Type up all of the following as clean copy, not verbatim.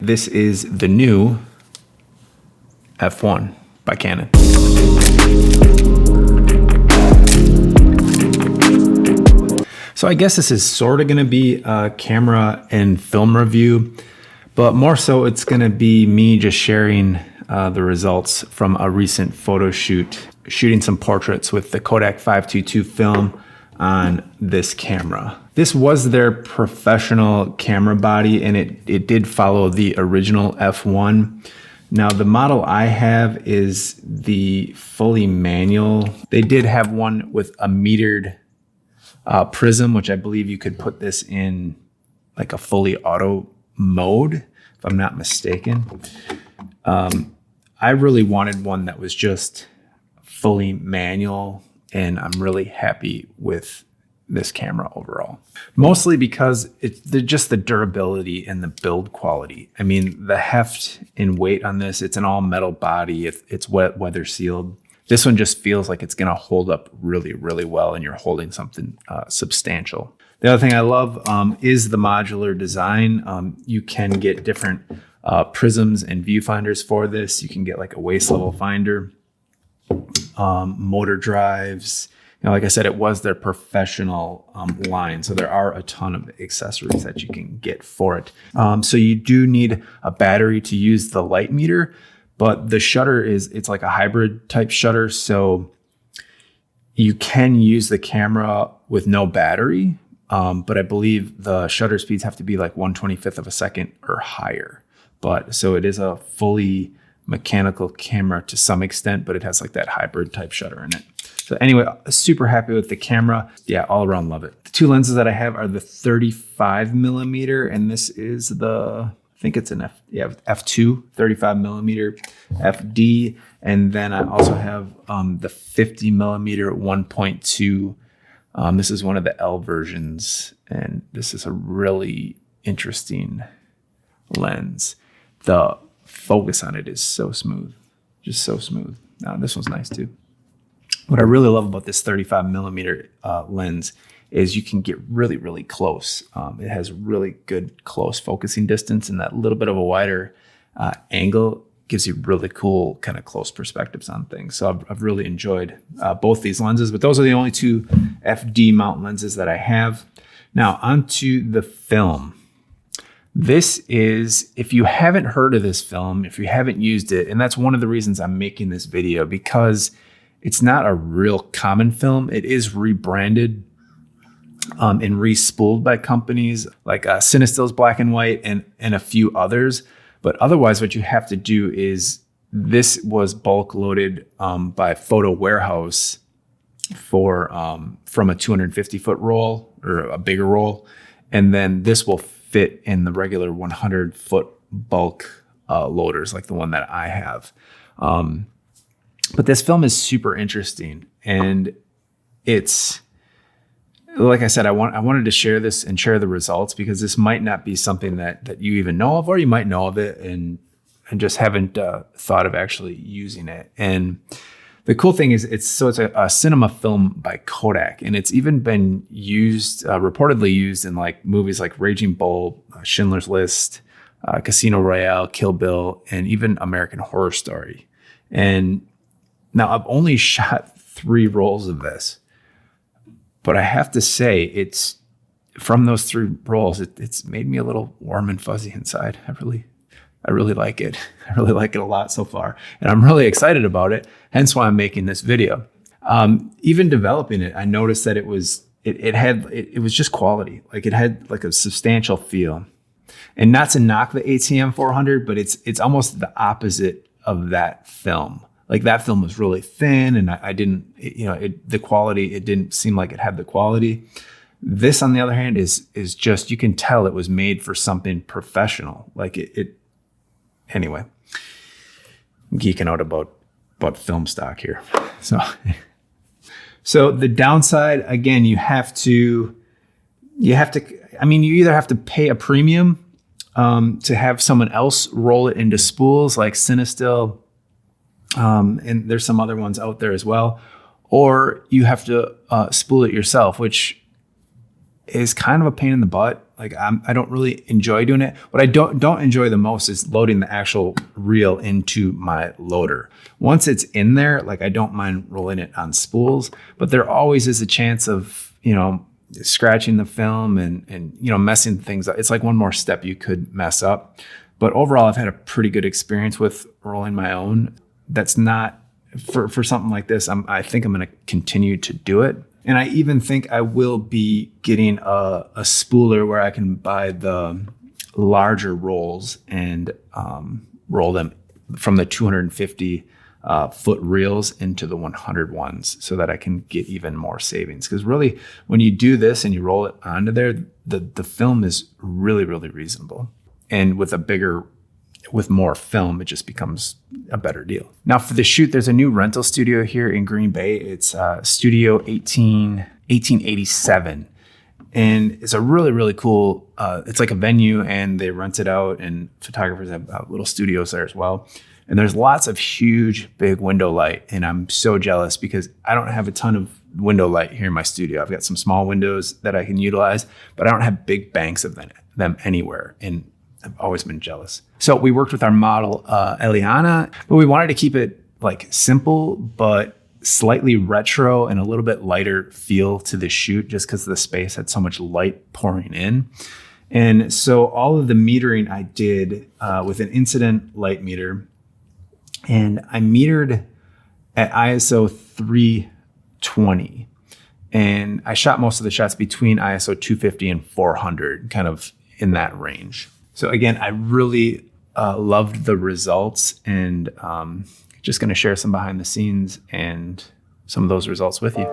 This is the new F1 by Canon. So I guess this is sort of going to be a camera and film review, but more so it's going to be me just sharing the results from a recent photo shoot, shooting some portraits with the Kodak 522 film on this camera. This was their professional camera body, and it did follow the original F1. Now the model I have is the fully manual. They did have one with a metered prism, which I believe you could put this in like a fully auto mode, if I'm not mistaken. I really wanted one that was just fully manual, and I'm really happy with this camera overall. Mostly because it's just the durability and the build quality. I mean, the heft and weight on this, it's an all metal body. It's weather sealed. This one just feels like it's gonna hold up really, really well, and you're holding something substantial. The other thing I love is the modular design. You can get different prisms and viewfinders for this. You can get like a waist level finder, motor drives. You know, like I said, it was their professional line, so there are a ton of accessories that you can get for it. So you do need a battery to use the light meter, but the shutter it's like a hybrid type shutter, so you can use the camera with no battery, but I believe the shutter speeds have to be like 1/25 of a second or higher. But so it is a fully mechanical camera to some extent, but it has like that hybrid type shutter in it. So anyway, super happy with the camera. Yeah, all around love it. The two lenses that I have are the 35 millimeter, and this is the, I think it's an F2, 35 millimeter FD. And then I also have the 50 millimeter 1.2. This is one of the L versions, and this is a really interesting lens. The focus on it is so smooth, just so smooth. Now this one's nice too. What I really love about this 35 millimeter lens is you can get really, really close. It has really good close focusing distance, and that little bit of a wider angle gives you really cool kind of close perspectives on things. So I've really enjoyed both these lenses, but those are the only two FD mount lenses that I have. Now onto the film. This is, if you haven't heard of this film, if you haven't used it, and that's one of the reasons I'm making this video, because it's not a real common film. It is rebranded and re-spooled by companies like Cinestill's Black and White and a few others. But otherwise, what you have to do is, this was bulk loaded by Photo Warehouse for from a 250-foot roll or a bigger roll, and then this will fit in the regular 100-foot bulk loaders like the one that I have. But this film is super interesting, and it's, like I said, I wanted to share this and share the results, because this might not be something that you even know of, or you might know of it and just haven't thought of actually using it. And the cool thing is it's a cinema film by Kodak, and it's even been used, reportedly used in like movies like Raging Bull, Schindler's List, Casino Royale, Kill Bill, and even American Horror Story. And now I've only shot 3 rolls of this, but I have to say, it's from those 3 rolls, it's made me a little warm and fuzzy inside. I really like it. I really like it a lot so far, and I'm really excited about it. Hence why I'm making this video. Even developing it, I noticed that it was just quality. Like it had like a substantial feel, and not to knock the ATM 400, but it's almost the opposite of that film. Like that film was really thin, and I didn't, the quality, it didn't seem like it had the quality. This, on the other hand, is just, you can tell it was made for something professional. Like anyway, I'm geeking out about film stock here. So the downside, again, you either have to pay a premium to have someone else roll it into spools like Cinestill, and there's some other ones out there as well, or you have to spool it yourself, which is kind of a pain in the butt. Like I don't really enjoy doing it. What I don't enjoy the most is loading the actual reel into my loader. Once it's in there, like I don't mind rolling it on spools, but there always is a chance of, scratching the film and messing things up. It's like one more step you could mess up. But overall, I've had a pretty good experience with rolling my own. That's not for something like this. I think I'm going to continue to do it. And I even think I will be getting a spooler where I can buy the larger rolls and roll them from the 250 foot reels into the 100 ones so that I can get even more savings. Because really, when you do this and you roll it onto there, the film is really, really reasonable. And with more film, it just becomes a better deal. Now for the shoot, there's a new rental studio here in Green Bay. It's Studio 1887. And it's a really, really cool, it's like a venue and they rent it out and photographers have little studios there as well. And there's lots of huge, big window light. And I'm so jealous because I don't have a ton of window light here in my studio. I've got some small windows that I can utilize, but I don't have big banks of them anywhere. And I've always been jealous. So we worked with our model, Eliana, but we wanted to keep it like simple, but slightly retro and a little bit lighter feel to the shoot just because the space had so much light pouring in. And so all of the metering I did with an incident light meter, and I metered at ISO 320. And I shot most of the shots between ISO 250 and 400, kind of in that range. So again, I really loved the results and just going to share some behind the scenes and some of those results with you.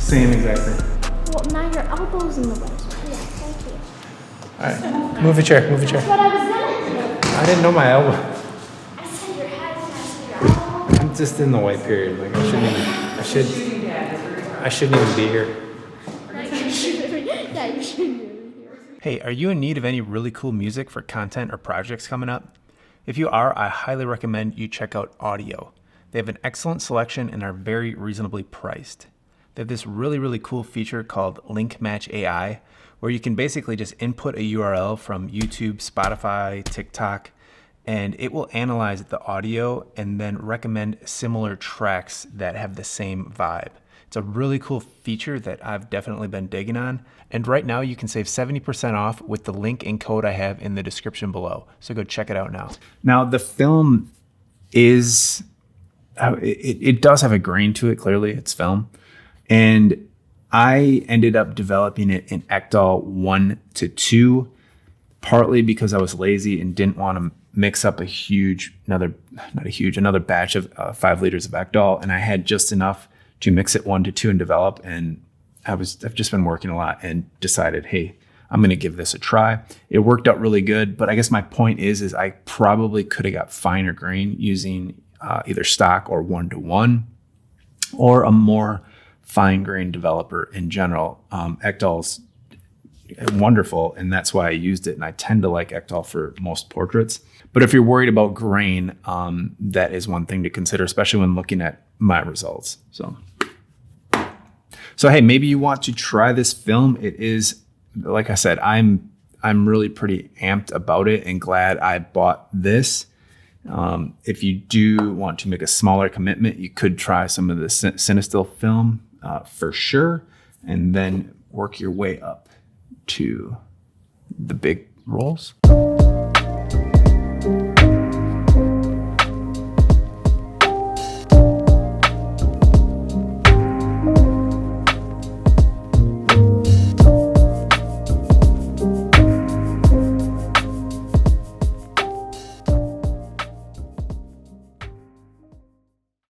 Same exactly. Well, now your elbow's in the way. Yeah, thank you. All right, move a chair, move a chair. That's what I was gonna do. I didn't know my elbow. I said your head and I said your elbow. I'm just in the white period. Like I shouldn't even be here. Yeah, you shouldn't be here. Hey, are you in need of any really cool music for content or projects coming up? If you are, I highly recommend you check out Audio. They have an excellent selection and are very reasonably priced. They have this really, really cool feature called Link Match AI, where you can basically just input a URL from YouTube, Spotify, TikTok, and it will analyze the audio and then recommend similar tracks that have the same vibe. It's a really cool feature that I've definitely been digging on. And right now you can save 70% off with the link and code I have in the description below. So go check it out now. Now the film is, it does have a grain to it, clearly it's film. And I ended up developing it in Ectol 1:2, partly because I was lazy and didn't want to mix up another batch of 5 liters of Ectol. And I had just enough to mix it 1:2 and develop. And I've just been working a lot and decided, hey, I'm going to give this a try. It worked out really good. But I guess my point is I probably could have got finer grain using either stock or 1:1 or a more fine grain developer in general. Ectol's wonderful, and that's why I used it. And I tend to like Ectol for most portraits. But if you're worried about grain, that is one thing to consider, especially when looking at my results. So hey, maybe you want to try this film. It is, like I said, I'm really pretty amped about it and glad I bought this. If you do want to make a smaller commitment, you could try some of the Cinestill film for sure, and then work your way up to the big rolls.